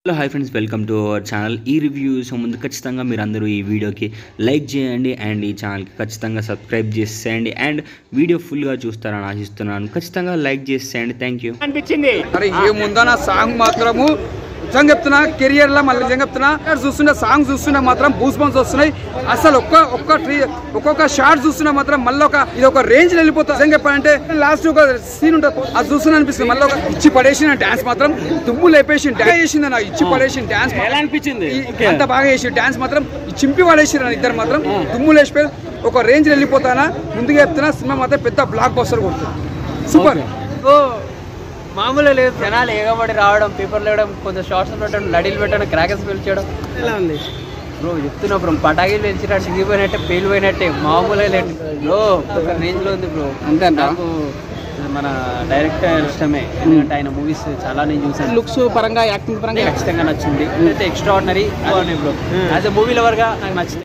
Hello hi friends, welcome to our channel. ఈ reviews ముందు ఖచ్చితంగా మీరు అందరూ ఈ వీడియోకి లైక్ చేయండి అండ్ ఈ ఛానల్కి ఖచ్చితంగా సబ్స్క్రైబ్ చేసేయండి అండ్ వీడియో ఫుల్గా చూస్తారని ఆశిస్తున్నాను. ఖచ్చితంగా లైక్ చేసేయండి. థ్యాంక్ యూ అనిపించింది. అరే ఏముందన్న సాంగ్ మాత్రము నిజంగా చెప్తున్నా, కెరియర్ లో మళ్ళీ నిజంగా చెప్తున్నా, చూస్తున్నా సాంగ్ చూస్తున్నా మాత్రం బూస్ బంప్స్ వస్తున్నాయి. అసలు ఒక్కొక్క షార్ట్ చూస్తున్నా మాత్రం మళ్ళీ ఇది ఒక రేంజ్ వెళ్ళిపోతుంది. నిజంగా చెప్పాలంటే లాస్ట్ ఒక సీన్ ఉంటుంది, అది చూస్తున్నా అనిపిస్తుంది. మళ్ళీ ఒక ఇచ్చి పడేసిన డాన్స్ మాత్రం దుమ్ము లేపేసి డాన్స్ చేసింది. నాకు ఇచ్చి పడేసిన డాన్స్ ఎలా అనిపించింది, అంత బాగా చేసి డాన్స్ మాత్రం చింపి పడేసి ఇద్దరు మాత్రం దుమ్ము లేచిపోయి ఒక రేంజ్ వెళ్ళిపోతానా. ముందుగా చెప్తున్నా, సినిమా మాత్రం పెద్ద బ్లాక్ బస్టర్ కొడుతుంది. సూపర్. మామూలు లేదు, జనాలు ఎగబడి రావడం, పేపర్లు వేయడం, కొంచెం షార్ట్స్ పెట్టడం, లడీలు పెట్టడం, క్రాకర్స్ పేల్చడం. ఎలా ఉంది బ్రో? చెప్తున్నా బ్రో, పటాకీలు పెంచినట్టు దిగిపోయినట్టే, పేలిపోయినట్టే, మామూలుగా లేదు బ్రో. ఒక రేంజ్లో ఉంది బ్రో. అంతే. నాకు మన డైరెక్టర్ ఇష్టమే, ఎందుకంటే ఆయన మూవీస్ చాలా నేను చూసాను. లుక్స్ పరంగా, యాక్టింగ్ పరంగా ఖచ్చితంగా నచ్చింది. అయితే extraordinary bro. As a movie లవర్గా నాకు నచ్చింది.